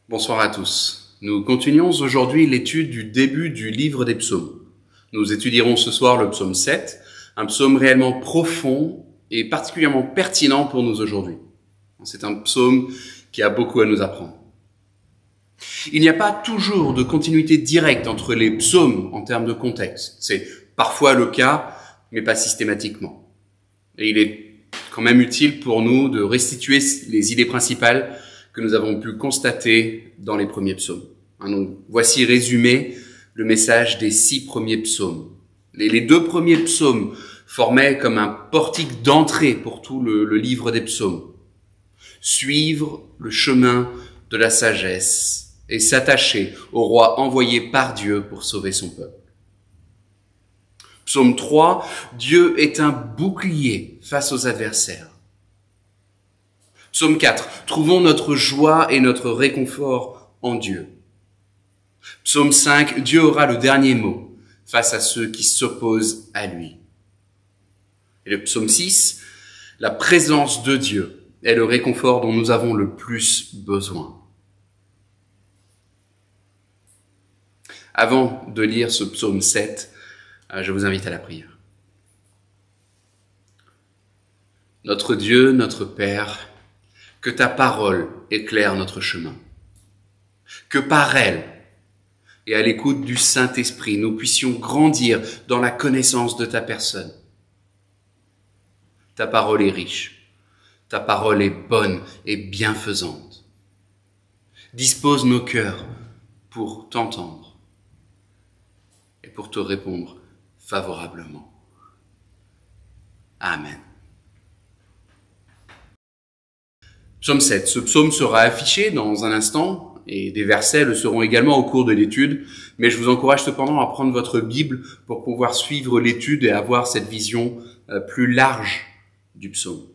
Bonsoir à tous. Nous continuons aujourd'hui l'étude du début du livre des psaumes. Nous étudierons ce soir le psaume 7, un psaume réellement profond et particulièrement pertinent pour nous aujourd'hui. C'est un psaume qui a beaucoup à nous apprendre. Il n'y a pas toujours de continuité directe entre les psaumes en termes de contexte. C'est parfois le cas, mais pas systématiquement. Et il est quand même utile pour nous de restituer les idées principales que nous avons pu constater dans les premiers psaumes. Donc, voici résumé le message des 6 premiers psaumes. Les 2 premiers psaumes formaient comme un portique d'entrée pour tout le livre des psaumes. Suivre le chemin de la sagesse et s'attacher au roi envoyé par Dieu pour sauver son peuple. Psaume 3, Dieu est un bouclier face aux adversaires. Psaume 4, trouvons notre joie et notre réconfort en Dieu. Psaume 5, Dieu aura le dernier mot face à ceux qui s'opposent à lui. Et le psaume 6, la présence de Dieu est le réconfort dont nous avons le plus besoin. Avant de lire ce psaume 7, je vous invite à la prière. Notre Dieu, notre Père, que ta parole éclaire notre chemin. Que par elle, et à l'écoute du Saint-Esprit, nous puissions grandir dans la connaissance de ta personne. Ta parole est riche, ta parole est bonne et bienfaisante. Dispose nos cœurs pour t'entendre et pour te répondre favorablement. Amen. Psaume 7. Ce psaume sera affiché dans un instant et des versets le seront également au cours de l'étude, mais je vous encourage cependant à prendre votre Bible pour pouvoir suivre l'étude et avoir cette vision plus large du psaume.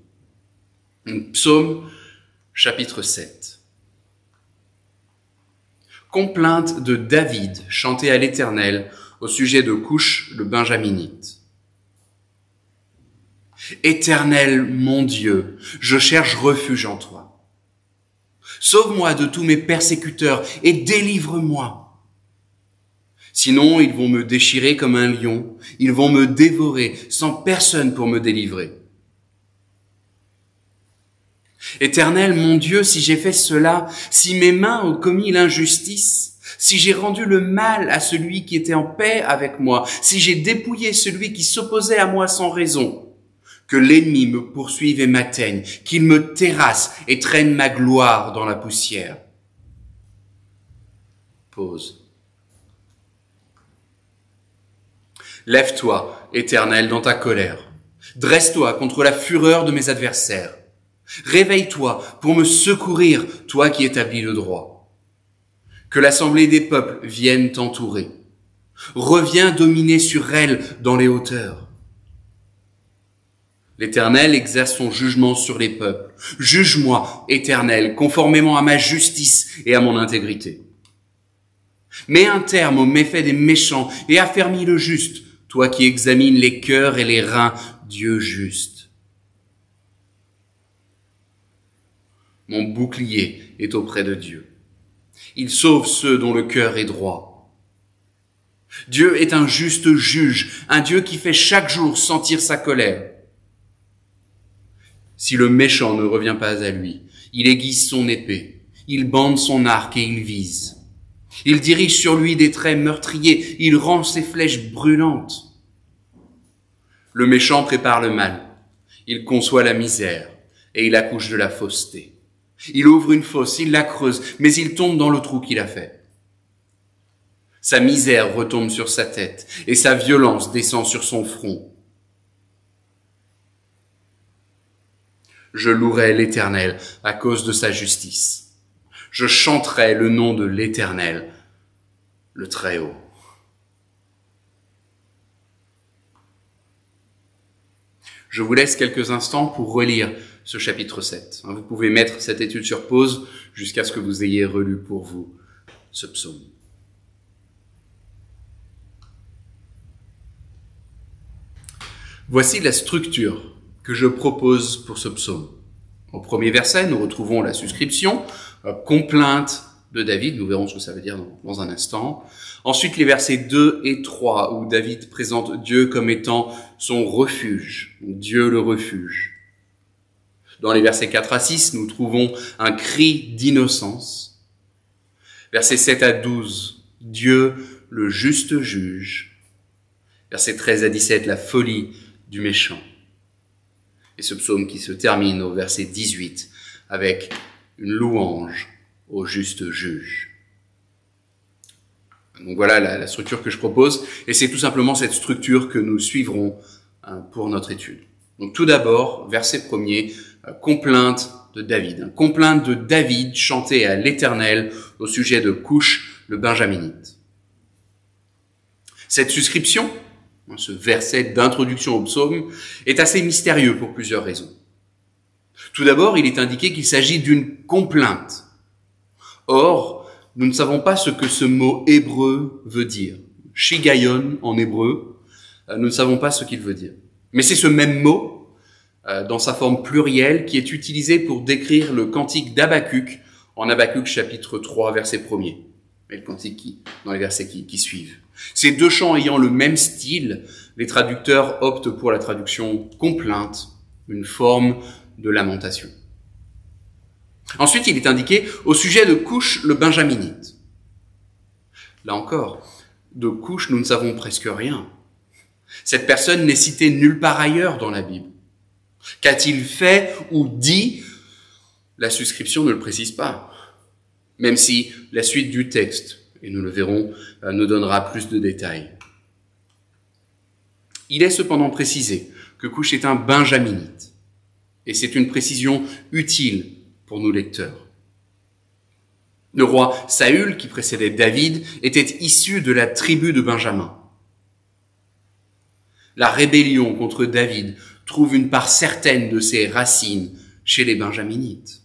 Psaume chapitre 7. Complainte de David chantée à l'Éternel au sujet de Couche le Benjaminite. Éternel mon Dieu, je cherche refuge en toi. Sauve-moi de tous mes persécuteurs et délivre-moi. Sinon, ils vont me déchirer comme un lion, ils vont me dévorer sans personne pour me délivrer. Éternel mon Dieu, si j'ai fait cela, si mes mains ont commis l'injustice, si j'ai rendu le mal à celui qui était en paix avec moi, si j'ai dépouillé celui qui s'opposait à moi sans raison, que l'ennemi me poursuive et m'atteigne, qu'il me terrasse et traîne ma gloire dans la poussière. Pause. Lève-toi, Éternel, dans ta colère. Dresse-toi contre la fureur de mes adversaires. Réveille-toi pour me secourir, toi qui établis le droit. Que l'assemblée des peuples vienne t'entourer. Reviens dominer sur elle dans les hauteurs. L'Éternel exerce son jugement sur les peuples. Juge-moi, Éternel, conformément à ma justice et à mon intégrité. Mets un terme aux méfaits des méchants et affermis le juste, toi qui examines les cœurs et les reins, Dieu juste. Mon bouclier est auprès de Dieu. Il sauve ceux dont le cœur est droit. Dieu est un juste juge, un Dieu qui fait chaque jour sentir sa colère. Si le méchant ne revient pas à lui, il aiguise son épée, il bande son arc et il vise. Il dirige sur lui des traits meurtriers, il rend ses flèches brûlantes. Le méchant prépare le mal, il conçoit la misère et il accouche de la fausseté. Il ouvre une fosse, il la creuse, mais il tombe dans le trou qu'il a fait. Sa misère retombe sur sa tête et sa violence descend sur son front. Je louerai l'Éternel à cause de sa justice. Je chanterai le nom de l'Éternel, le Très-Haut. Je vous laisse quelques instants pour relire ce chapitre 7. Vous pouvez mettre cette étude sur pause jusqu'à ce que vous ayez relu pour vous ce psaume. Voici la structure que je propose pour ce psaume. Au premier verset, nous retrouvons la suscription, complainte de David, nous verrons ce que ça veut dire dans un instant. Ensuite, les versets 2 et 3, où David présente Dieu comme étant son refuge, Dieu le refuge. Dans les versets 4 à 6, nous trouvons un cri d'innocence. Versets 7 à 12, Dieu le juste juge. Versets 13 à 17, la folie du méchant. Et ce psaume qui se termine au verset 18 avec une louange au juste juge. Donc voilà la structure que je propose, et c'est tout simplement cette structure que nous suivrons pour notre étude. Donc tout d'abord, verset premier, complainte de David. Complainte de David chantée à l'Éternel au sujet de Coush, le Benjaminite. Cette suscription, ce verset d'introduction au psaume, est assez mystérieux pour plusieurs raisons. Tout d'abord, il est indiqué qu'il s'agit d'une complainte. Or, nous ne savons pas ce que ce mot hébreu veut dire. Shigayon en hébreu, nous ne savons pas ce qu'il veut dire. Mais c'est ce même mot, dans sa forme plurielle, qui est utilisé pour décrire le cantique d'Habakkuk en Habakkuk chapitre 3, verset 1er. Et le cantique dans les versets qui suivent. Ces deux chants ayant le même style, les traducteurs optent pour la traduction complainte, une forme de lamentation. Ensuite, il est indiqué au sujet de Coush, le Benjaminite. Là encore, de Coush, nous ne savons presque rien. Cette personne n'est citée nulle part ailleurs dans la Bible. Qu'a-t-il fait ou dit? La suscription ne le précise pas. Même si la suite du texte, et nous le verrons, nous donnera plus de détails. Il est cependant précisé que Coush est un benjaminite, et c'est une précision utile pour nous lecteurs. Le roi Saül, qui précédait David, était issu de la tribu de Benjamin. La rébellion contre David trouve une part certaine de ses racines chez les benjaminites.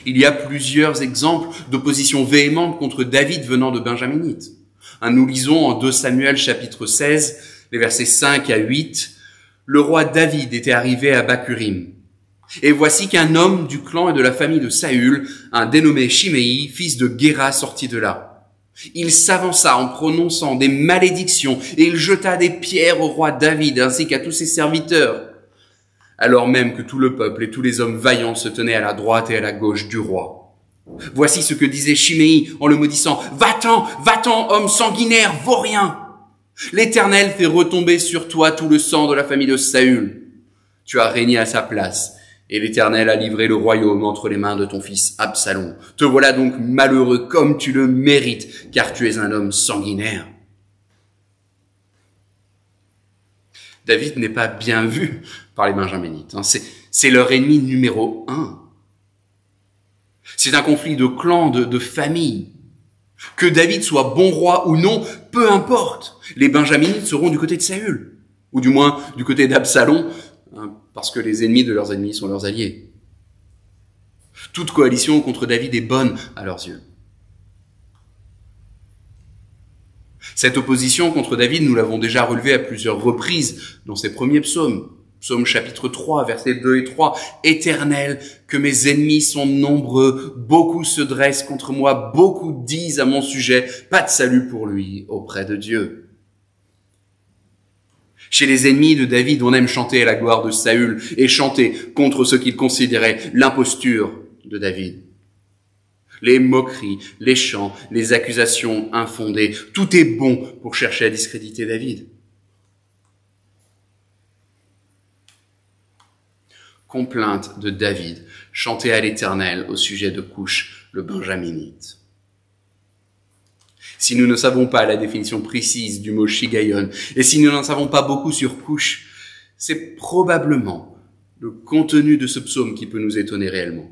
Il y a plusieurs exemples d'opposition véhémente contre David venant de benjaminites. Nous lisons en 2 Samuel chapitre 16, les versets 5 à 8, « Le roi David était arrivé à Bakurim. Et voici qu'un homme du clan et de la famille de Saül, un dénommé Shimei, fils de Guéra, sortit de là. Il s'avança en prononçant des malédictions et il jeta des pierres au roi David ainsi qu'à tous ses serviteurs. Alors même que tout le peuple et tous les hommes vaillants se tenaient à la droite et à la gauche du roi. Voici ce que disait Shimei en le maudissant. « Va-t'en, homme sanguinaire, vaurien! L'Éternel fait retomber sur toi tout le sang de la famille de Saül. Tu as régné à sa place, et l'Éternel a livré le royaume entre les mains de ton fils Absalom. Te voilà donc malheureux comme tu le mérites, car tu es un homme sanguinaire. » David n'est pas bien vu par les benjaminites. C'est leur ennemi numéro 1. C'est un conflit de clans, de famille. Que David soit bon roi ou non, peu importe. Les benjaminites seront du côté de Saül, ou du moins du côté d'Absalom, parce que les ennemis de leurs ennemis sont leurs alliés. Toute coalition contre David est bonne à leurs yeux. Cette opposition contre David, nous l'avons déjà relevée à plusieurs reprises dans ses premiers psaumes. Psaume chapitre 3, versets 2 et 3. « Éternel, que mes ennemis sont nombreux, beaucoup se dressent contre moi, beaucoup disent à mon sujet, pas de salut pour lui auprès de Dieu. » Chez les ennemis de David, on aime chanter à la gloire de Saül et chanter contre ce qu'ils considéraient l'imposture de David. Les moqueries, les chants, les accusations infondées, tout est bon pour chercher à discréditer David. Complainte de David, chantée à l'Éternel au sujet de Coush, le benjaminite. Si nous ne savons pas la définition précise du mot shigayon, et si nous n'en savons pas beaucoup sur Coush, c'est probablement le contenu de ce psaume qui peut nous étonner réellement.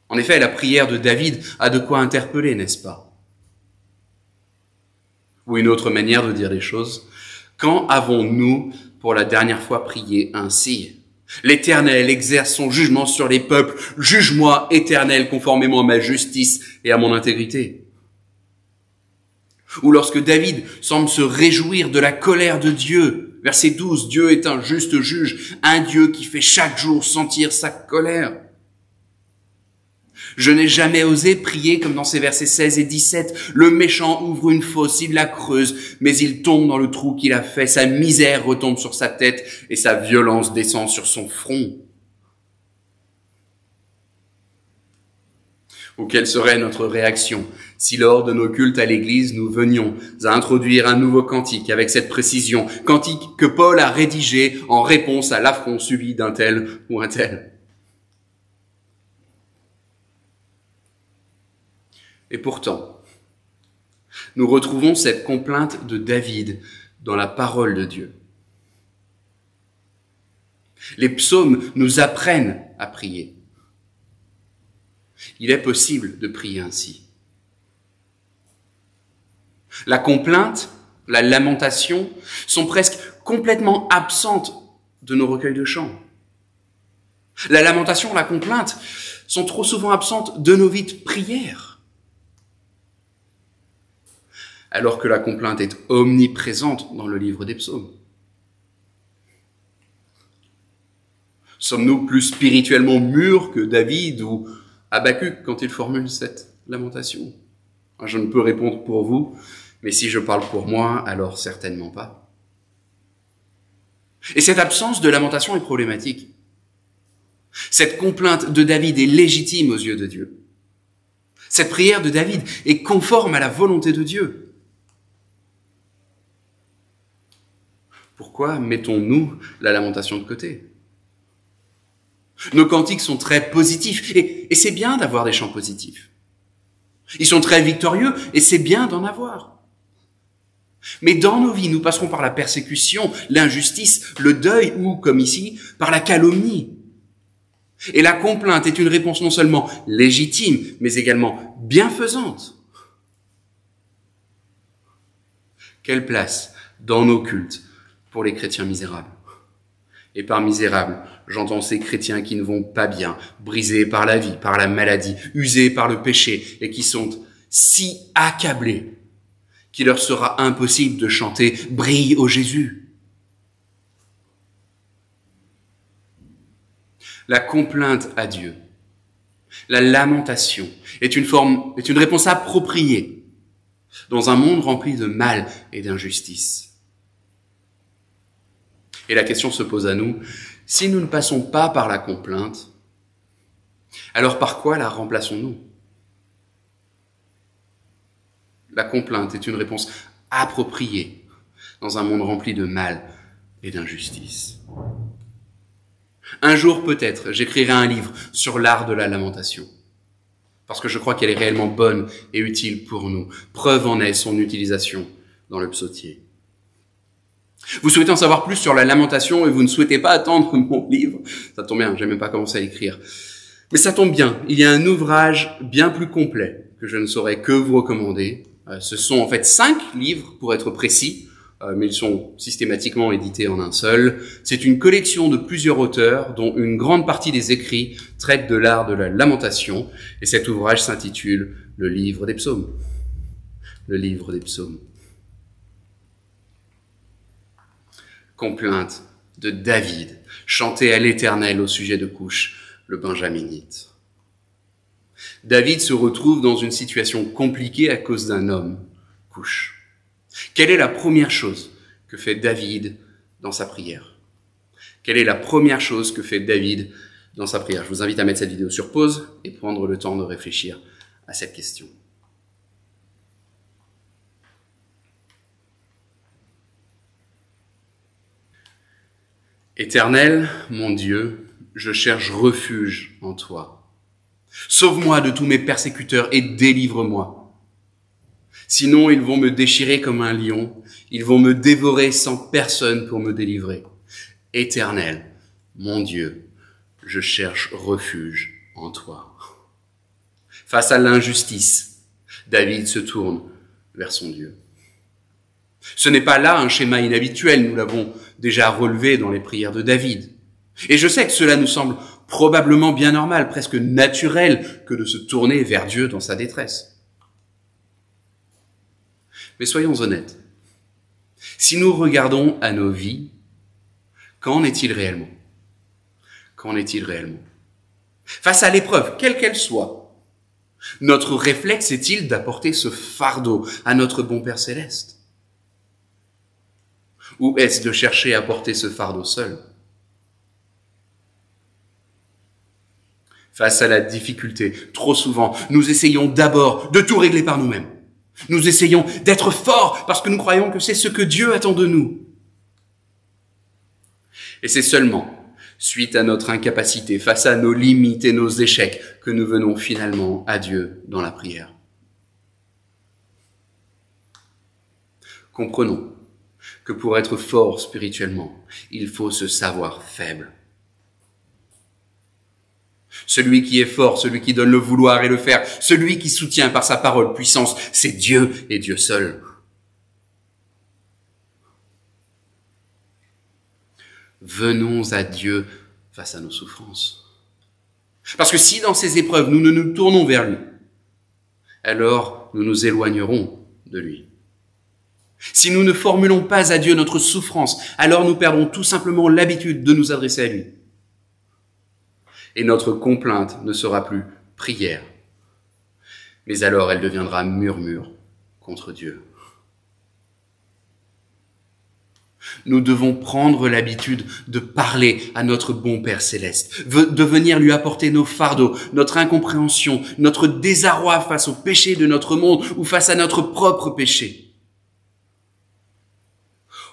En effet, la prière de David a de quoi interpeller, n'est-ce pas? Ou une autre manière de dire les choses, quand avons-nous pour la dernière fois prié ainsi? L'Éternel exerce son jugement sur les peuples. Juge-moi, Éternel, conformément à ma justice et à mon intégrité. Ou lorsque David semble se réjouir de la colère de Dieu. Verset 12, Dieu est un juste juge, un Dieu qui fait chaque jour sentir sa colère. Je n'ai jamais osé prier comme dans ces versets 16 et 17. Le méchant ouvre une fosse, il la creuse, mais il tombe dans le trou qu'il a fait. Sa misère retombe sur sa tête et sa violence descend sur son front. Ou quelle serait notre réaction si lors de nos cultes à l'église, nous venions à introduire un nouveau cantique avec cette précision, cantique que Paul a rédigé en réponse à l'affront subi d'un tel ou un tel. Et pourtant, nous retrouvons cette complainte de David dans la parole de Dieu. Les psaumes nous apprennent à prier. Il est possible de prier ainsi. La complainte, la lamentation sont presque complètement absentes de nos recueils de chants. La lamentation, la complainte sont trop souvent absentes de nos vies de prière. Alors que la complainte est omniprésente dans le livre des psaumes. Sommes-nous plus spirituellement mûrs que David ou Habacuc quand il formule cette lamentation? Je ne peux répondre pour vous, mais si je parle pour moi, alors certainement pas. Et cette absence de lamentation est problématique. Cette complainte de David est légitime aux yeux de Dieu. Cette prière de David est conforme à la volonté de Dieu. Pourquoi mettons-nous la lamentation de côté? Nos cantiques sont très positifs, et c'est bien d'avoir des chants positifs. Ils sont très victorieux, et c'est bien d'en avoir. Mais dans nos vies, nous passerons par la persécution, l'injustice, le deuil, ou, comme ici, par la calomnie. Et la complainte est une réponse non seulement légitime, mais également bienfaisante. Quelle place dans nos cultes pour les chrétiens misérables? Et par misérables, j'entends ces chrétiens qui ne vont pas bien, brisés par la vie, par la maladie, usés par le péché, et qui sont si accablés qu'il leur sera impossible de chanter « Brille, ô Jésus ». La complainte à Dieu, la lamentation est une réponse appropriée dans un monde rempli de mal et d'injustice. Et la question se pose à nous, si nous ne passons pas par la complainte, alors par quoi la remplaçons-nous? La complainte est une réponse appropriée dans un monde rempli de mal et d'injustice. Un jour peut-être, j'écrirai un livre sur l'art de la lamentation, parce que je crois qu'elle est réellement bonne et utile pour nous. Preuve en est son utilisation dans le psautier. Vous souhaitez en savoir plus sur la lamentation et vous ne souhaitez pas attendre mon livre? Ça tombe bien, j'ai même pas commencé à l'écrire. Mais ça tombe bien, il y a un ouvrage bien plus complet que je ne saurais que vous recommander. Ce sont en fait 5 livres pour être précis, mais ils sont systématiquement édités en un seul. C'est une collection de plusieurs auteurs dont une grande partie des écrits traitent de l'art de la lamentation. Et cet ouvrage s'intitule « Le livre des psaumes ». Le livre des psaumes. Complainte de David, chantée à l'Éternel au sujet de Couche, le Benjaminite. David se retrouve dans une situation compliquée à cause d'un homme, Couche. Quelle est la première chose que fait David dans sa prière? Quelle est la première chose que fait David dans sa prière? Je vous invite à mettre cette vidéo sur pause et prendre le temps de réfléchir à cette question. Éternel, mon Dieu, je cherche refuge en toi. Sauve-moi de tous mes persécuteurs et délivre-moi. Sinon, ils vont me déchirer comme un lion, ils vont me dévorer sans personne pour me délivrer. Éternel, mon Dieu, je cherche refuge en toi. Face à l'injustice, David se tourne vers son Dieu. Ce n'est pas là un schéma inhabituel, nous l'avons déjà relevé dans les prières de David. Et je sais que cela nous semble probablement bien normal, presque naturel, que de se tourner vers Dieu dans sa détresse. Mais soyons honnêtes. Si nous regardons à nos vies, qu'en est-il réellement? Qu'en est-il réellement? Face à l'épreuve, quelle qu'elle soit, Notre réflexe est-il d'apporter ce fardeau à notre bon Père Céleste? Ou est-ce de chercher à porter ce fardeau seul? Face à la difficulté, trop souvent, nous essayons d'abord de tout régler par nous-mêmes. Nous essayons d'être forts parce que nous croyons que c'est ce que Dieu attend de nous. Et c'est seulement suite à notre incapacité, face à nos limites et nos échecs, que nous venons finalement à Dieu dans la prière. Comprenons que pour être fort spirituellement, il faut se savoir faible. Celui qui est fort, celui qui donne le vouloir et le faire, celui qui soutient par sa parole puissance, c'est Dieu et Dieu seul. Venons à Dieu face à nos souffrances. Parce que si dans ces épreuves, nous ne nous tournons vers lui, alors nous nous éloignerons de lui. Si nous ne formulons pas à Dieu notre souffrance, alors nous perdrons tout simplement l'habitude de nous adresser à lui. Et notre complainte ne sera plus prière, mais alors elle deviendra murmure contre Dieu. Nous devons prendre l'habitude de parler à notre bon Père Céleste, de venir lui apporter nos fardeaux, notre incompréhension, notre désarroi face au péché de notre monde ou face à notre propre péché.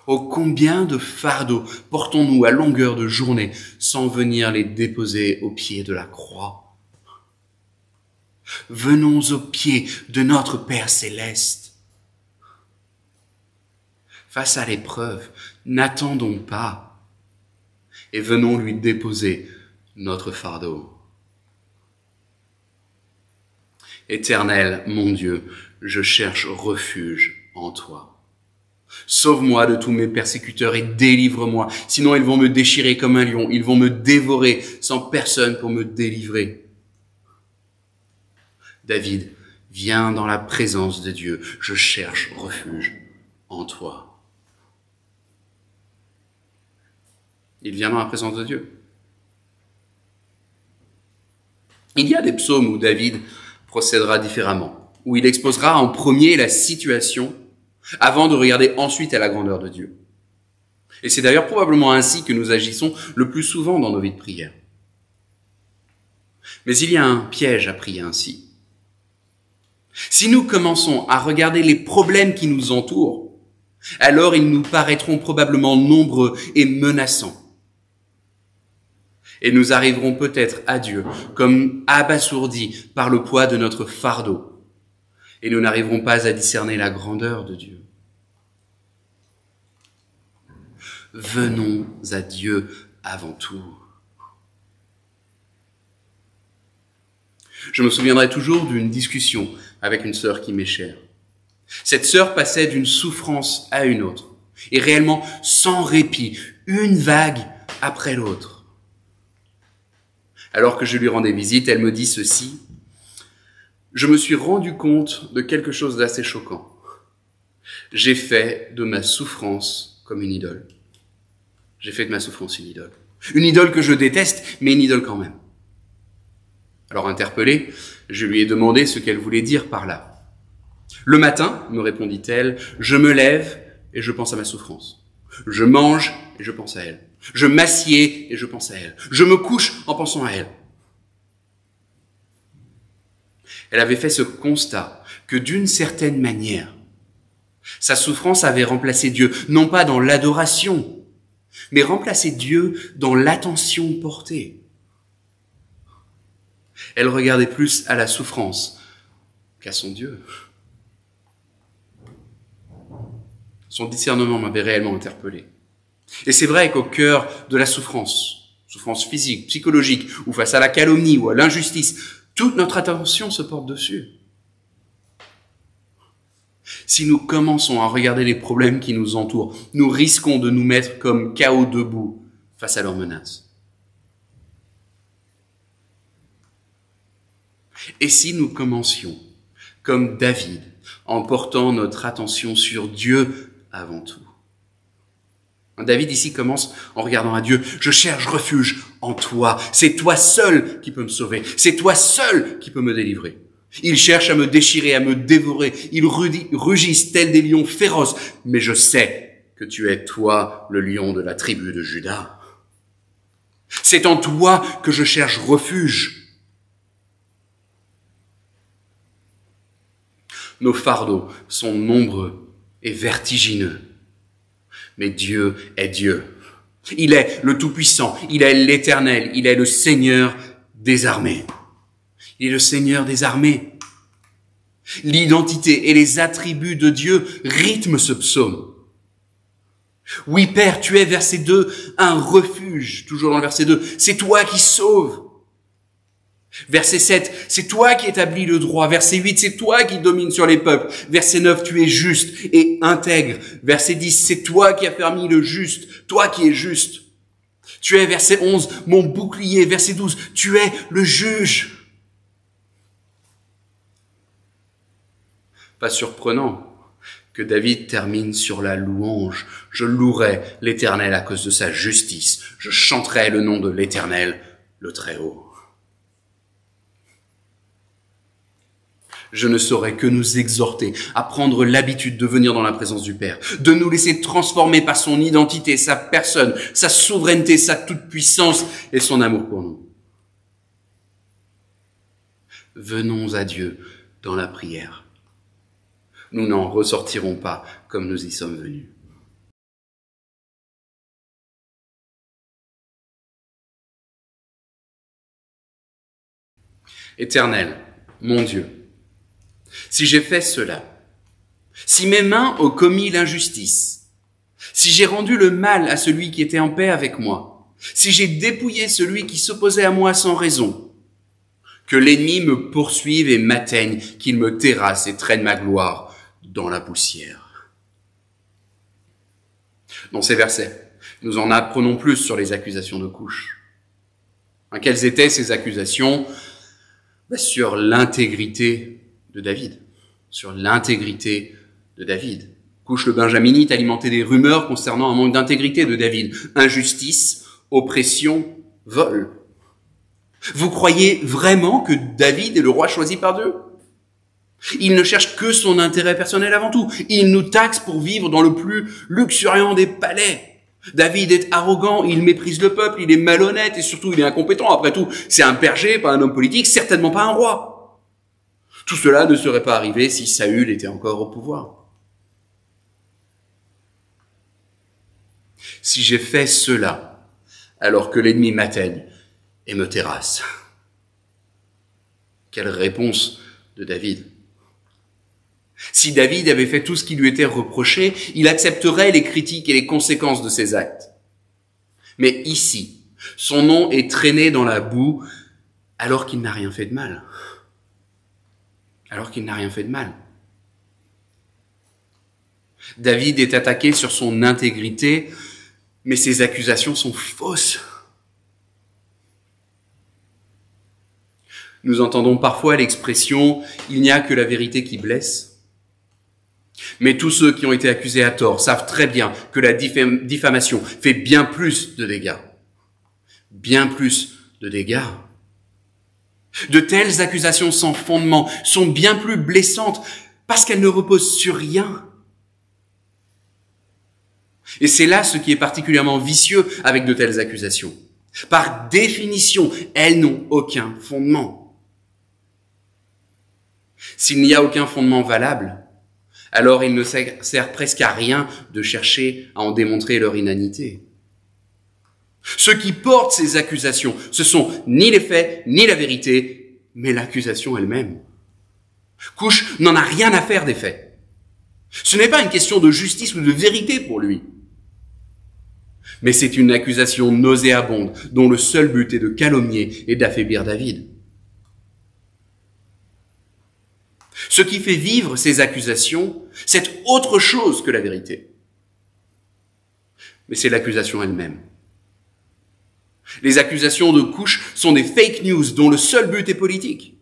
Oh, combien de fardeaux portons-nous à longueur de journée sans venir les déposer au pied de la croix? Venons au pied de notre Père Céleste. Face à l'épreuve, n'attendons pas et venons lui déposer notre fardeau. Éternel, mon Dieu, je cherche refuge en toi. Sauve-moi de tous mes persécuteurs et délivre-moi, sinon ils vont me déchirer comme un lion, ils vont me dévorer sans personne pour me délivrer. David, viens dans la présence de Dieu, je cherche refuge en toi. Il vient dans la présence de Dieu. Il y a des psaumes où David procédera différemment, où il exposera en premier la situation avant de regarder ensuite à la grandeur de Dieu. Et c'est d'ailleurs probablement ainsi que nous agissons le plus souvent dans nos vies de prière. Mais il y a un piège à prier ainsi. Si nous commençons à regarder les problèmes qui nous entourent, alors ils nous paraîtront probablement nombreux et menaçants. Et nous arriverons peut-être à Dieu comme abasourdis par le poids de notre fardeau. Et nous n'arriverons pas à discerner la grandeur de Dieu. Venons à Dieu avant tout. Je me souviendrai toujours d'une discussion avec une sœur qui m'est chère. Cette sœur passait d'une souffrance à une autre, et réellement sans répit, une vague après l'autre. Alors que je lui rendais visite, elle me dit ceci: « Je me suis rendu compte de quelque chose d'assez choquant. J'ai fait de ma souffrance comme une idole. J'ai fait de ma souffrance une idole. Une idole que je déteste, mais une idole quand même. » Alors interpellé, je lui ai demandé ce qu'elle voulait dire par là. « Le matin, me répondit-elle, je me lève et je pense à ma souffrance. Je mange et je pense à elle. Je m'assieds et je pense à elle. Je me couche en pensant à elle. » Elle avait fait ce constat que d'une certaine manière, sa souffrance avait remplacé Dieu, non pas dans l'adoration, mais remplacé Dieu dans l'attention portée. Elle regardait plus à la souffrance qu'à son Dieu. Son discernement m'avait réellement interpellé. Et c'est vrai qu'au cœur de la souffrance physique, psychologique, ou face à la calomnie ou à l'injustice, toute notre attention se porte dessus. Si nous commençons à regarder les problèmes qui nous entourent, nous risquons de nous mettre comme chaos debout face à leurs menaces. Et si nous commencions, comme David, en portant notre attention sur Dieu avant tout? David ici commence en regardant à Dieu. Je cherche refuge en toi. C'est toi seul qui peux me sauver. C'est toi seul qui peux me délivrer. Ils cherchent à me déchirer, à me dévorer. Ils rugissent tels des lions féroces. Mais je sais que tu es, toi, le lion de la tribu de Juda. C'est en toi que je cherche refuge. Nos fardeaux sont nombreux et vertigineux. Mais Dieu est Dieu. Il est le Tout-Puissant, il est l'Éternel, il est le Seigneur des armées. Il est le Seigneur des armées. L'identité et les attributs de Dieu rythment ce psaume. Oui, Père, tu es, verset 2, un refuge, toujours dans le verset 2. C'est toi qui sauves. Verset 7, c'est toi qui établis le droit. Verset 8, c'est toi qui domines sur les peuples. Verset 9, tu es juste et intègre. Verset 10, c'est toi qui as permis le juste, toi qui es juste. Tu es, verset 11, mon bouclier. Verset 12, tu es le juge. Pas surprenant que David termine sur la louange. Je louerai l'Éternel à cause de sa justice. Je chanterai le nom de l'Éternel, le Très-Haut. Je ne saurais que nous exhorter à prendre l'habitude de venir dans la présence du Père, de nous laisser transformer par son identité, sa personne, sa souveraineté, sa toute-puissance et son amour pour nous. Venons à Dieu dans la prière. Nous n'en ressortirons pas comme nous y sommes venus. Éternel, mon Dieu, si j'ai fait cela, si mes mains ont commis l'injustice, si j'ai rendu le mal à celui qui était en paix avec moi, si j'ai dépouillé celui qui s'opposait à moi sans raison, que l'ennemi me poursuive et m'atteigne, qu'il me terrasse et traîne ma gloire dans la poussière. Dans ces versets, nous en apprenons plus sur les accusations de Coush. Quelles étaient ces accusations? Sur l'intégrité de David. Sur l'intégrité de David. Coush le Benjaminite alimentait des rumeurs concernant un manque d'intégrité de David. Injustice, oppression, vol. Vous croyez vraiment que David est le roi choisi par Dieu? Il ne cherche que son intérêt personnel avant tout. Il nous taxe pour vivre dans le plus luxuriant des palais. David est arrogant, il méprise le peuple, il est malhonnête et surtout il est incompétent. Après tout, c'est un berger, pas un homme politique, certainement pas un roi. Tout cela ne serait pas arrivé si Saül était encore au pouvoir. Si j'ai fait cela alors que l'ennemi m'atteigne et me terrasse. Quelle réponse de David! Si David avait fait tout ce qui lui était reproché, il accepterait les critiques et les conséquences de ses actes. Mais ici, son nom est traîné dans la boue alors qu'il n'a rien fait de mal. Alors qu'il n'a rien fait de mal. David est attaqué sur son intégrité, mais ses accusations sont fausses. Nous entendons parfois l'expression « il n'y a que la vérité qui blesse ». Mais tous ceux qui ont été accusés à tort savent très bien que la diffamation fait bien plus de dégâts. Bien plus de dégâts. De telles accusations sans fondement sont bien plus blessantes parce qu'elles ne reposent sur rien. Et c'est là ce qui est particulièrement vicieux avec de telles accusations. Par définition, elles n'ont aucun fondement. S'il n'y a aucun fondement valable, alors il ne sert presque à rien de chercher à en démontrer leur inanité. Ceux qui portent ces accusations, ce sont ni les faits, ni la vérité, mais l'accusation elle-même. Coush n'en a rien à faire des faits. Ce n'est pas une question de justice ou de vérité pour lui. Mais c'est une accusation nauséabonde dont le seul but est de calomnier et d'affaiblir David. Ce qui fait vivre ces accusations, c'est autre chose que la vérité. Mais c'est l'accusation elle-même. Les accusations de Coush sont des fake news dont le seul but est politique.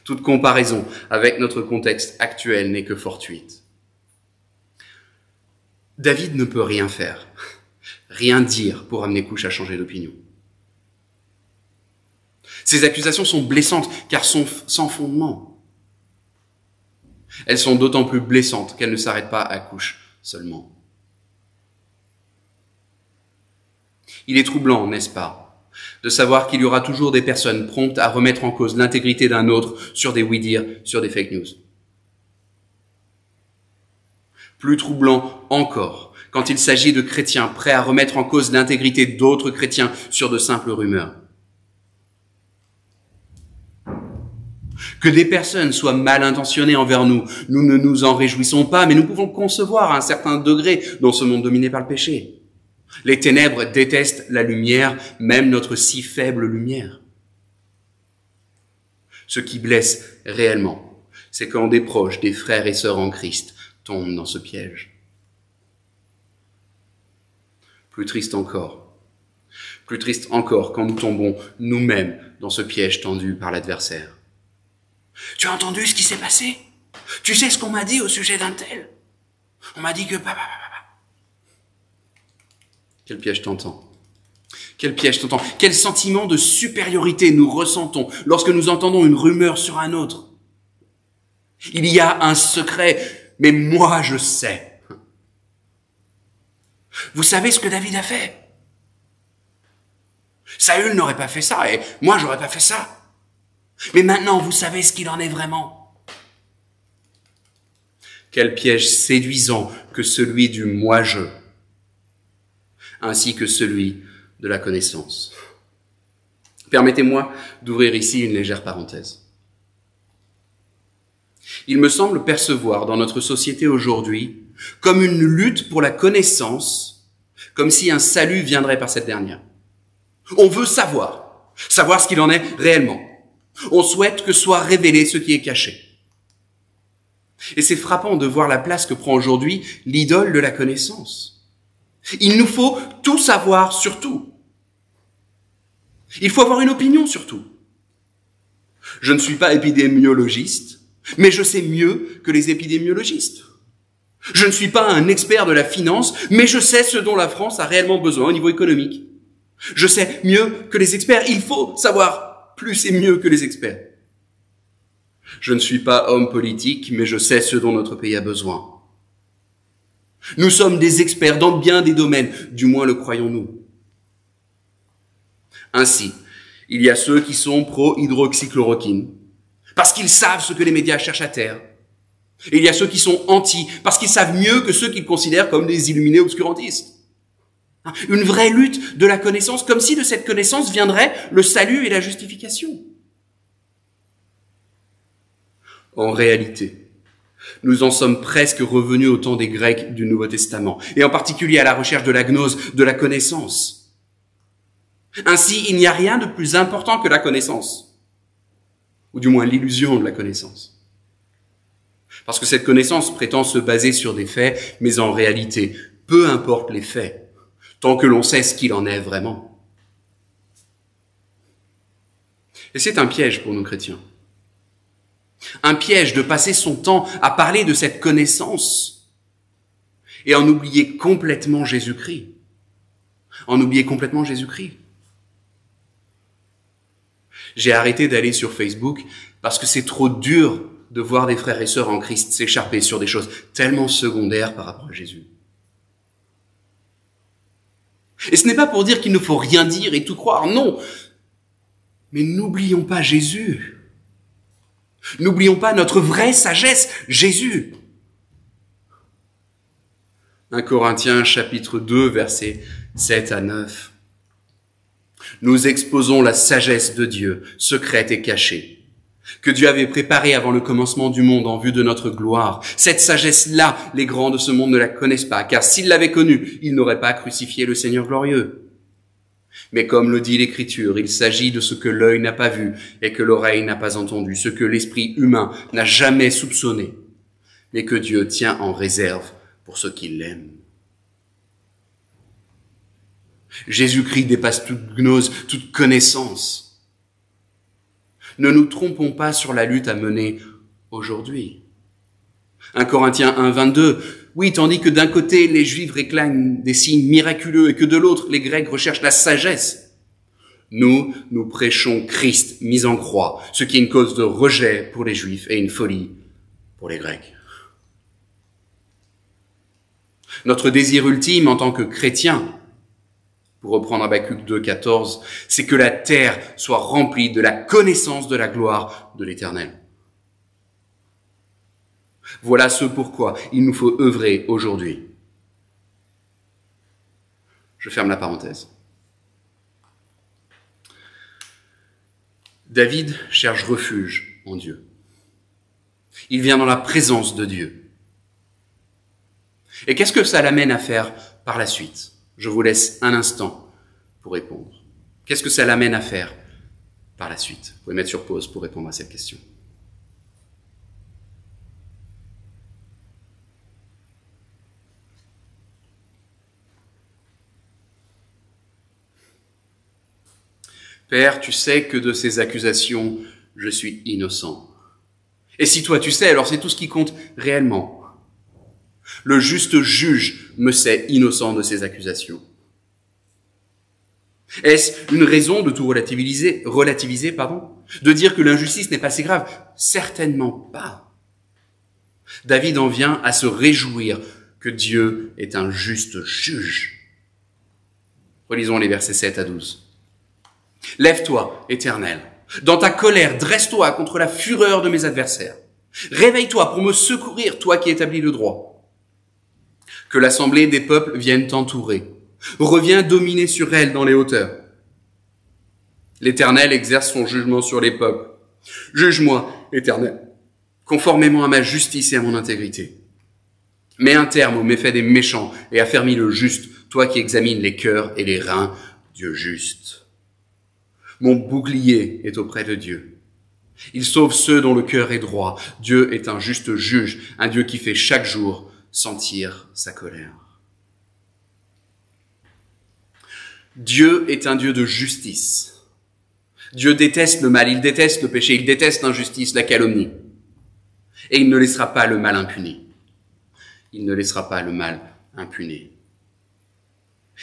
Toute comparaison avec notre contexte actuel n'est que fortuite. David ne peut rien faire, rien dire pour amener Coush à changer d'opinion. Ces accusations sont blessantes car sont sans fondement. Elles sont d'autant plus blessantes qu'elles ne s'arrêtent pas à couche seulement. Il est troublant, n'est-ce pas, de savoir qu'il y aura toujours des personnes promptes à remettre en cause l'intégrité d'un autre sur des oui-dire, sur des fake news. Plus troublant encore, quand il s'agit de chrétiens prêts à remettre en cause l'intégrité d'autres chrétiens sur de simples rumeurs. Que des personnes soient mal intentionnées envers nous, nous ne nous en réjouissons pas, mais nous pouvons concevoir à un certain degré dans ce monde dominé par le péché. Les ténèbres détestent la lumière, même notre si faible lumière. Ce qui blesse réellement, c'est quand des proches, des frères et sœurs en Christ tombent dans ce piège. Plus triste encore quand nous tombons nous-mêmes dans ce piège tendu par l'adversaire. Tu as entendu ce qui s'est passé? Tu sais ce qu'on m'a dit au sujet d'un tel? On m'a dit que... Quel piège tentant. Quel piège tentant. Quel sentiment de supériorité nous ressentons lorsque nous entendons une rumeur sur un autre. Il y a un secret, mais moi je sais. Vous savez ce que David a fait? Saül n'aurait pas fait ça et moi j'aurais pas fait ça. Mais maintenant vous savez ce qu'il en est vraiment. Quel piège séduisant que celui du moi-je, ainsi que celui de la connaissance. Permettez-moi d'ouvrir ici une légère parenthèse. Il me semble percevoir dans notre société aujourd'hui comme une lutte pour la connaissance, comme si un salut viendrait par cette dernière. On veut savoir ce qu'il en est réellement. On souhaite que soit révélé ce qui est caché. Et c'est frappant de voir la place que prend aujourd'hui l'idole de la connaissance. Il nous faut tout savoir sur tout. Il faut avoir une opinion sur tout. Je ne suis pas épidémiologiste, mais je sais mieux que les épidémiologistes. Je ne suis pas un expert de la finance, mais je sais ce dont la France a réellement besoin au niveau économique. Je sais mieux que les experts. Il faut savoir plus et mieux que les experts. Je ne suis pas homme politique, mais je sais ce dont notre pays a besoin. Nous sommes des experts dans bien des domaines, du moins le croyons-nous. Ainsi, il y a ceux qui sont pro-hydroxychloroquine, parce qu'ils savent ce que les médias cherchent à taire. Et il y a ceux qui sont anti, parce qu'ils savent mieux que ceux qu'ils considèrent comme des illuminés obscurantistes. Une vraie lutte de la connaissance, comme si de cette connaissance viendrait le salut et la justification. En réalité, nous en sommes presque revenus au temps des Grecs du Nouveau Testament, et en particulier à la recherche de la gnose, de la connaissance. Ainsi, il n'y a rien de plus important que la connaissance, ou du moins l'illusion de la connaissance. Parce que cette connaissance prétend se baser sur des faits, mais en réalité, peu importe les faits, tant que l'on sait ce qu'il en est vraiment. Et c'est un piège pour nous chrétiens. Un piège de passer son temps à parler de cette connaissance et en oublier complètement Jésus-Christ. En oublier complètement Jésus-Christ. J'ai arrêté d'aller sur Facebook parce que c'est trop dur de voir des frères et sœurs en Christ s'écharper sur des choses tellement secondaires par rapport à Jésus. Et ce n'est pas pour dire qu'il ne faut rien dire et tout croire, non. Mais n'oublions pas Jésus. N'oublions pas notre vraie sagesse, Jésus. 1 Corinthiens chapitre 2, versets 7 à 9. Nous exposons la sagesse de Dieu, secrète et cachée, que Dieu avait préparée avant le commencement du monde en vue de notre gloire. Cette sagesse-là, les grands de ce monde ne la connaissent pas, car s'ils l'avaient connue, ils n'auraient pas crucifié le Seigneur glorieux. Mais comme le dit l'Écriture, il s'agit de ce que l'œil n'a pas vu et que l'oreille n'a pas entendu, ce que l'esprit humain n'a jamais soupçonné, mais que Dieu tient en réserve pour ceux qui l'aiment. Jésus-Christ dépasse toute gnose, toute connaissance. Ne nous trompons pas sur la lutte à mener aujourd'hui. 1 Corinthiens 1, 22. Oui, tandis que d'un côté, les Juifs réclament des signes miraculeux et que de l'autre, les Grecs recherchent la sagesse. Nous, nous prêchons Christ mis en croix, ce qui est une cause de rejet pour les Juifs et une folie pour les Grecs. Notre désir ultime en tant que chrétiens, pour reprendre Habakkuk 2,14, c'est que la terre soit remplie de la connaissance de la gloire de l'Éternel. Voilà ce pourquoi il nous faut œuvrer aujourd'hui. Je ferme la parenthèse. David cherche refuge en Dieu. Il vient dans la présence de Dieu. Et qu'est-ce que ça l'amène à faire par la suite? Je vous laisse un instant pour répondre. Qu'est-ce que ça l'amène à faire par la suite? Vous pouvez mettre sur pause pour répondre à cette question. Père, tu sais que de ces accusations, je suis innocent. Et si toi tu sais, alors c'est tout ce qui compte réellement. Le juste juge me sait innocent de ces accusations. Est-ce une raison de tout relativiser, de dire que l'injustice n'est pas si grave? Certainement pas. David en vient à se réjouir que Dieu est un juste juge. Relisons les versets 7 à 12. Lève-toi, Éternel. Dans ta colère, dresse-toi contre la fureur de mes adversaires. Réveille-toi pour me secourir, toi qui établis le droit. Que l'assemblée des peuples vienne t'entourer. Reviens dominer sur elle dans les hauteurs. L'Éternel exerce son jugement sur les peuples. Juge-moi, Éternel, conformément à ma justice et à mon intégrité. Mets un terme aux méfaits des méchants et affermis le juste, toi qui examines les cœurs et les reins, Dieu juste. Mon bouclier est auprès de Dieu. Il sauve ceux dont le cœur est droit. Dieu est un juste juge, un Dieu qui fait chaque jour sentir sa colère. Dieu est un Dieu de justice. Dieu déteste le mal, il déteste le péché, il déteste l'injustice, la calomnie. Et il ne laissera pas le mal impuni. Il ne laissera pas le mal impuni.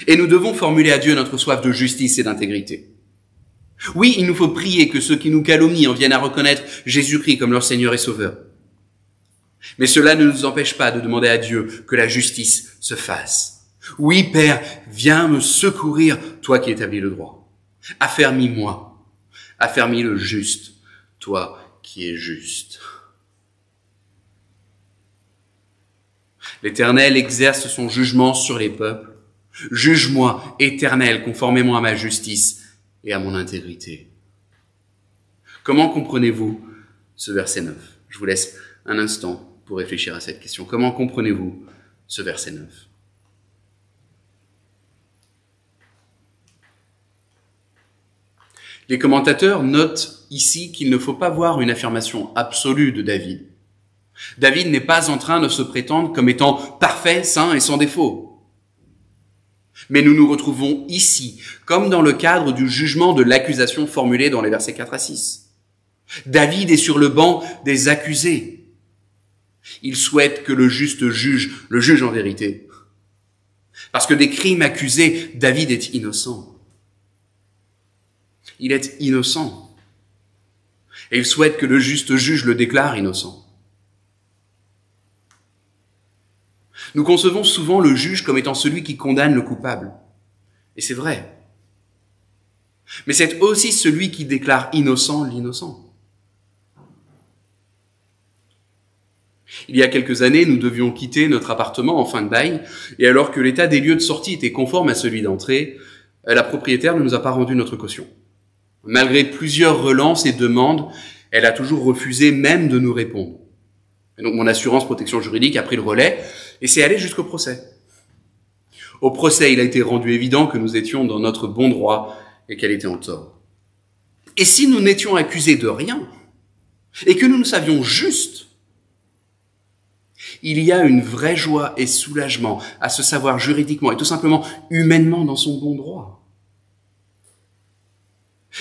Et nous devons formuler à Dieu notre soif de justice et d'intégrité. Oui, il nous faut prier que ceux qui nous calomnient en viennent à reconnaître Jésus-Christ comme leur Seigneur et Sauveur. Mais cela ne nous empêche pas de demander à Dieu que la justice se fasse. Oui, Père, viens me secourir, toi qui établis le droit. Affermis-moi, affermis le juste, toi qui es juste. L'Éternel exerce son jugement sur les peuples. Juge-moi, Éternel, conformément à ma justice et à mon intégrité. Comment comprenez-vous ce verset 9? Je vous laisse un instant pour réfléchir à cette question. Comment comprenez-vous ce verset 9? Les commentateurs notent ici qu'il ne faut pas voir une affirmation absolue de David. David n'est pas en train de se prétendre comme étant parfait, saint et sans défaut. Mais nous nous retrouvons ici, comme dans le cadre du jugement de l'accusation formulée dans les versets 4 à 6. David est sur le banc des accusés. Il souhaite que le juste juge, le juge en vérité. Parce que des crimes accusés, David est innocent. Il est innocent. Et il souhaite que le juste juge le déclare innocent. Nous concevons souvent le juge comme étant celui qui condamne le coupable. Et c'est vrai. Mais c'est aussi celui qui déclare innocent l'innocent. Il y a quelques années, nous devions quitter notre appartement en fin de bail, et alors que l'état des lieux de sortie était conforme à celui d'entrée, la propriétaire ne nous a pas rendu notre caution. Malgré plusieurs relances et demandes, elle a toujours refusé même de nous répondre. Et donc mon assurance protection juridique a pris le relais, et c'est allé jusqu'au procès. Au procès, il a été rendu évident que nous étions dans notre bon droit et qu'elle était en tort. Et si nous n'étions accusés de rien, et que nous nous savions juste, il y a une vraie joie et soulagement à se savoir juridiquement et tout simplement humainement dans son bon droit.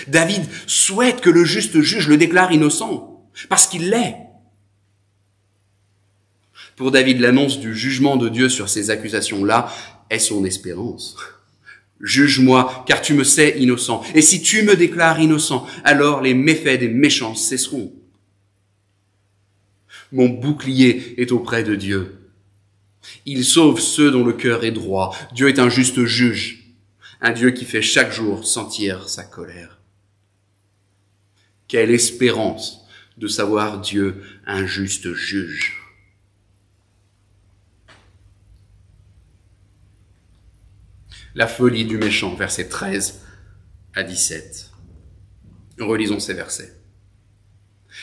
David souhaite que le juste juge le déclare innocent, parce qu'il l'est. Pour David, l'annonce du jugement de Dieu sur ces accusations-là est son espérance. Juge-moi, car tu me sais innocent. Et si tu me déclares innocent, alors les méfaits des méchants cesseront. Mon bouclier est auprès de Dieu. Il sauve ceux dont le cœur est droit. Dieu est un juste juge, un Dieu qui fait chaque jour sentir sa colère. Quelle espérance de savoir Dieu, un juste juge. La folie du méchant, versets 13 à 17. Relisons ces versets.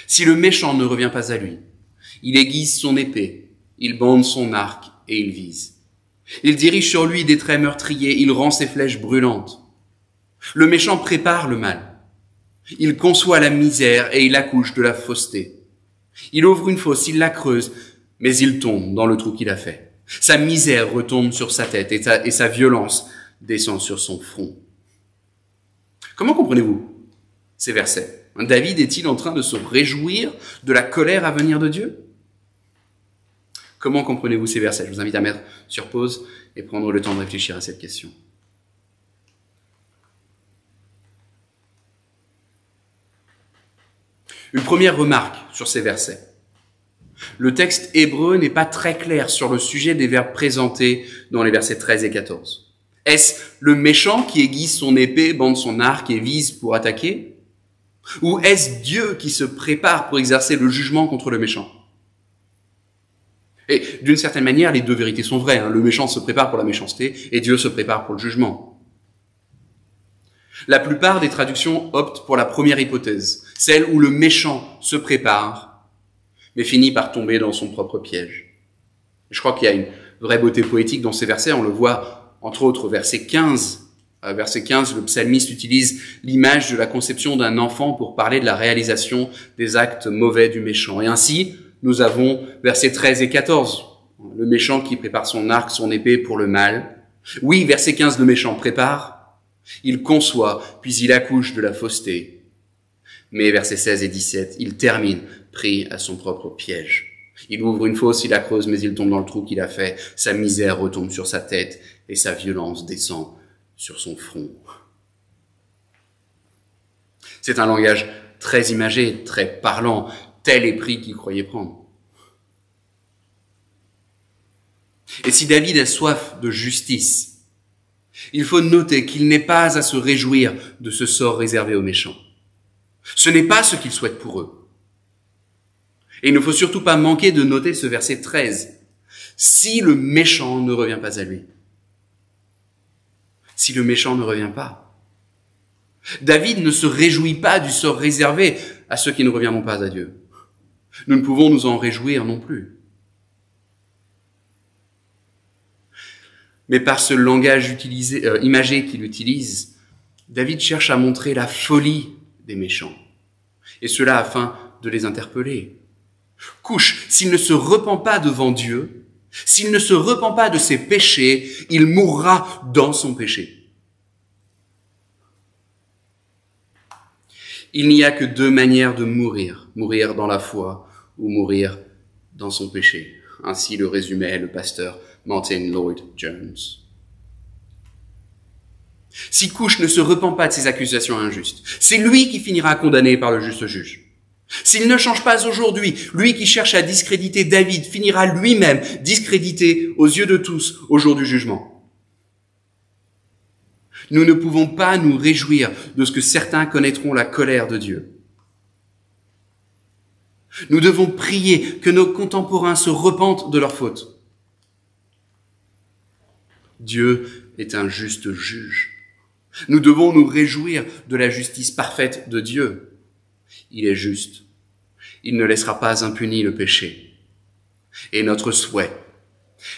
Si le méchant ne revient pas à lui, il aiguise son épée, il bande son arc et il vise. Il dirige sur lui des traits meurtriers, il rend ses flèches brûlantes. Le méchant prépare le mal. Il conçoit la misère et il accouche de la fausseté. Il ouvre une fosse, il la creuse, mais il tombe dans le trou qu'il a fait. Sa misère retombe sur sa tête et sa violence descend sur son front. Comment comprenez-vous ces versets? David est-il en train de se réjouir de la colère à venir de Dieu? Comment comprenez-vous ces versets? Je vous invite à mettre sur pause et prendre le temps de réfléchir à cette question. Une première remarque sur ces versets. Le texte hébreu n'est pas très clair sur le sujet des verbes présentés dans les versets 13 et 14. Est-ce le méchant qui aiguise son épée, bande son arc et vise pour attaquer? Ou est-ce Dieu qui se prépare pour exercer le jugement contre le méchant? Et d'une certaine manière, les deux vérités sont vraies. Le méchant se prépare pour la méchanceté et Dieu se prépare pour le jugement. La plupart des traductions optent pour la première hypothèse, celle où le méchant se prépare, mais finit par tomber dans son propre piège. Je crois qu'il y a une vraie beauté poétique dans ces versets. On le voit entre autres verset 15. Verset 15, le psalmiste utilise l'image de la conception d'un enfant pour parler de la réalisation des actes mauvais du méchant. Et ainsi, nous avons versets 13 et 14. Le méchant qui prépare son arc, son épée pour le mal. Oui, verset 15, le méchant prépare, il conçoit, puis il accouche de la fausseté. Mais versets 16 et 17, il termine pris à son propre piège. Il ouvre une fosse, il la creuse, mais il tombe dans le trou qu'il a fait. Sa misère retombe sur sa tête et sa violence descend sur son front. C'est un langage très imagé, très parlant, tel est prix qu'il croyait prendre. Et si David a soif de justice, il faut noter qu'il n'est pas à se réjouir de ce sort réservé aux méchants. Ce n'est pas ce qu'il souhaite pour eux. Et il ne faut surtout pas manquer de noter ce verset 13. Si le méchant ne revient pas à lui. Si le méchant ne revient pas. David ne se réjouit pas du sort réservé à ceux qui ne reviendront pas à Dieu. Nous ne pouvons nous en réjouir non plus. Mais par ce langage imagé qu'il utilise, David cherche à montrer la folie des méchants. Et cela afin de les interpeller. Couche, s'il ne se repent pas devant Dieu, s'il ne se repent pas de ses péchés, il mourra dans son péché. Il n'y a que deux manières de mourir, mourir dans la foi ou mourir dans son péché. Ainsi le résumait le pasteur Martin Lloyd-Jones. Si Couche ne se repent pas de ses accusations injustes, c'est lui qui finira condamné par le juste juge. S'il ne change pas aujourd'hui, lui qui cherche à discréditer David finira lui-même discrédité aux yeux de tous au jour du jugement. Nous ne pouvons pas nous réjouir de ce que certains connaîtront la colère de Dieu. Nous devons prier que nos contemporains se repentent de leurs fautes. Dieu est un juste juge. Nous devons nous réjouir de la justice parfaite de Dieu. Il est juste. Il ne laissera pas impuni le péché. Et notre souhait,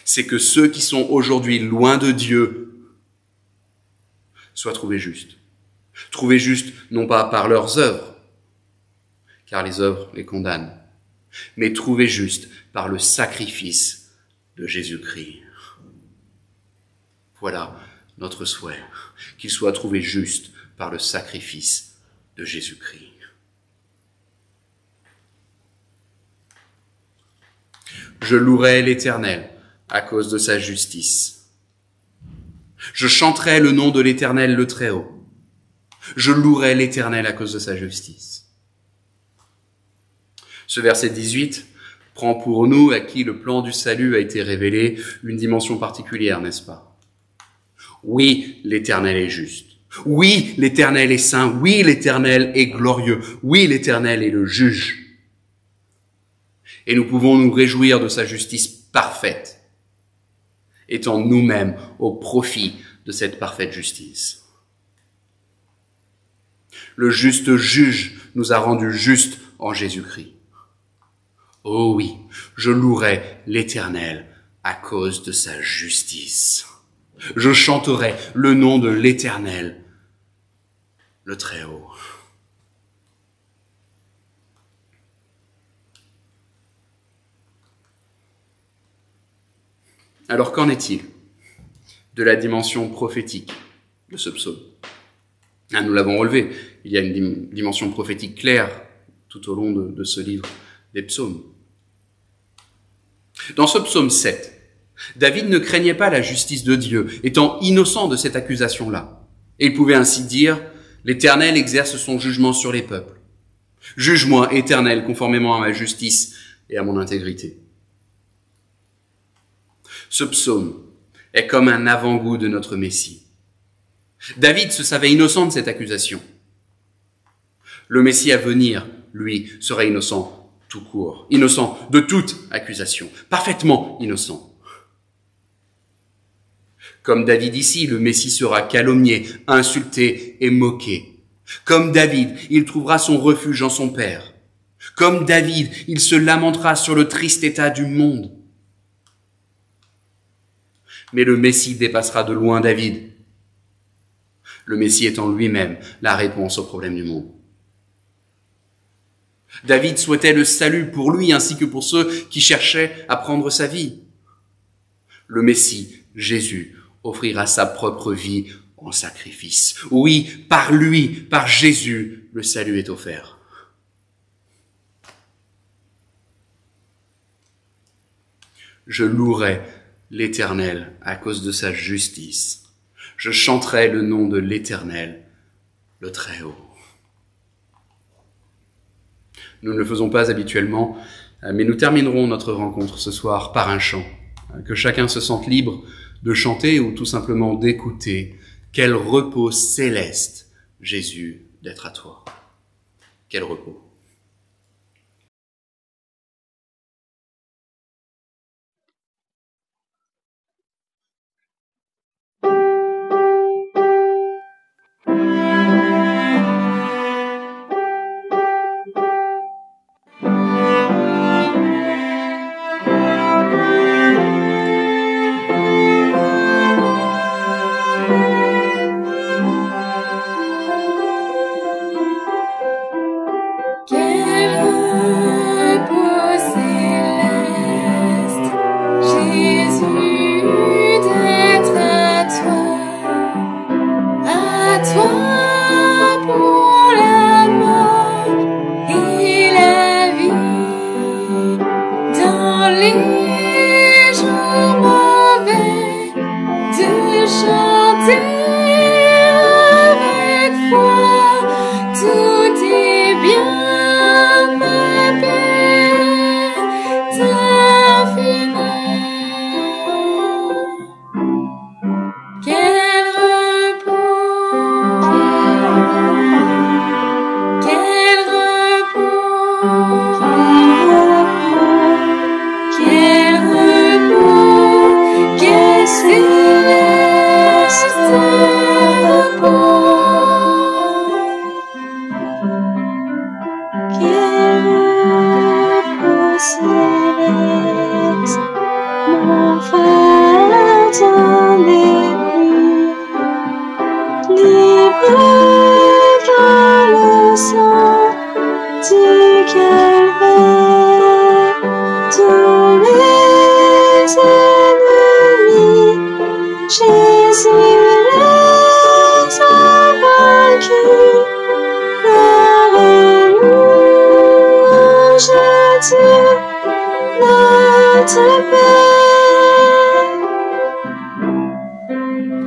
c'est que ceux qui sont aujourd'hui loin de Dieu soient trouvés justes. Trouvés justes non pas par leurs œuvres, car les œuvres les condamnent, mais trouvés justes par le sacrifice de Jésus-Christ. Voilà notre souhait, qu'ils soient trouvés justes par le sacrifice de Jésus-Christ. Je louerai l'Éternel à cause de sa justice. Je chanterai le nom de l'Éternel le Très-Haut. Je louerai l'Éternel à cause de sa justice. Ce verset 18 prend pour nous, à qui le plan du salut a été révélé, une dimension particulière, n'est-ce pas? Oui, l'Éternel est juste. Oui, l'Éternel est saint. Oui, l'Éternel est glorieux. Oui, l'Éternel est le juge. Et nous pouvons nous réjouir de sa justice parfaite, étant nous-mêmes au profit de cette parfaite justice. Le juste juge nous a rendus justes en Jésus-Christ. Oh oui, je louerai l'Éternel à cause de sa justice. Je chanterai le nom de l'Éternel, le Très-Haut. Alors qu'en est-il de la dimension prophétique de ce psaume? Nous l'avons relevé, il y a une dimension prophétique claire tout au long de ce livre des psaumes. Dans ce psaume 7, David ne craignait pas la justice de Dieu, étant innocent de cette accusation-là. Et il pouvait ainsi dire, « L'Éternel exerce son jugement sur les peuples. Juge-moi, Éternel, conformément à ma justice et à mon intégrité. » Ce psaume est comme un avant-goût de notre Messie. David se savait innocent de cette accusation. Le Messie à venir, lui, serait innocent tout court, innocent de toute accusation, parfaitement innocent. Comme David ici, le Messie sera calomnié, insulté et moqué. Comme David, il trouvera son refuge en son Père. Comme David, il se lamentera sur le triste état du monde. Mais le Messie dépassera de loin David. Le Messie étant lui-même la réponse au problème du monde. David souhaitait le salut pour lui ainsi que pour ceux qui cherchaient à prendre sa vie. Le Messie, Jésus, offrira sa propre vie en sacrifice. Oui, par lui, par Jésus, le salut est offert. Je louerai l'Éternel à cause de sa justice. Je chanterai le nom de l'Éternel, le Très-Haut. Nous ne le faisons pas habituellement, mais nous terminerons notre rencontre ce soir par un chant. Que chacun se sente libre de chanter ou tout simplement d'écouter. Quel repos céleste, Jésus, d'être à toi. Quel repos.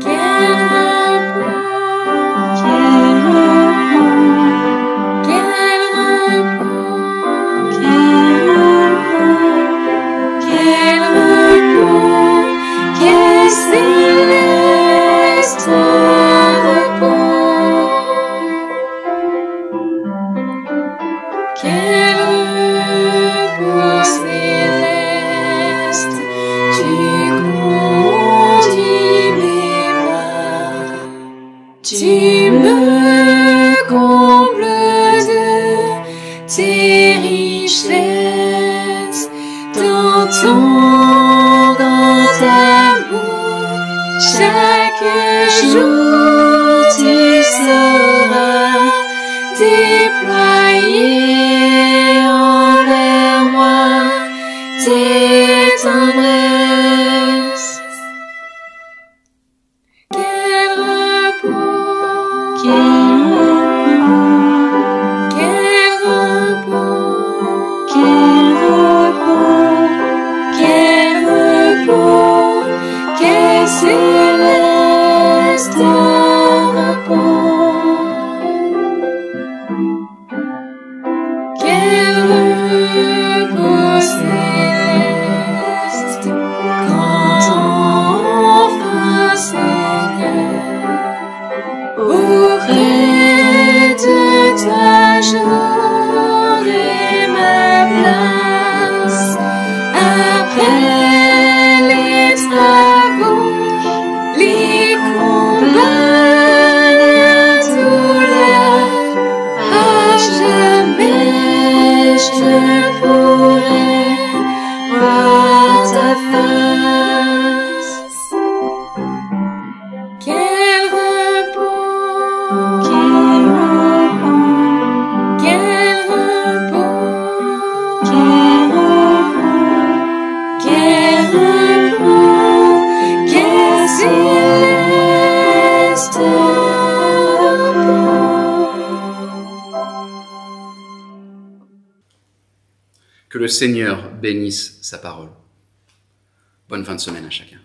Quel Tu me combles de tes richesses dans ton grand amour. Chaque jour tu sauras déployer envers moi tes tendresses. Quel repos, quel repos, quel repos, quel repos, quel céleste repos. Quel repos céleste, quand enfin Seigneur, auprès de toi j'aurai ma place. Après les travaux, les combats, la douleur, à jamais je pourrai voir ta face. Quel repos, quel repos, quel repos, quel repos, quel céleste repos. Que le Seigneur bénisse sa parole. Bonne fin de semaine à chacun.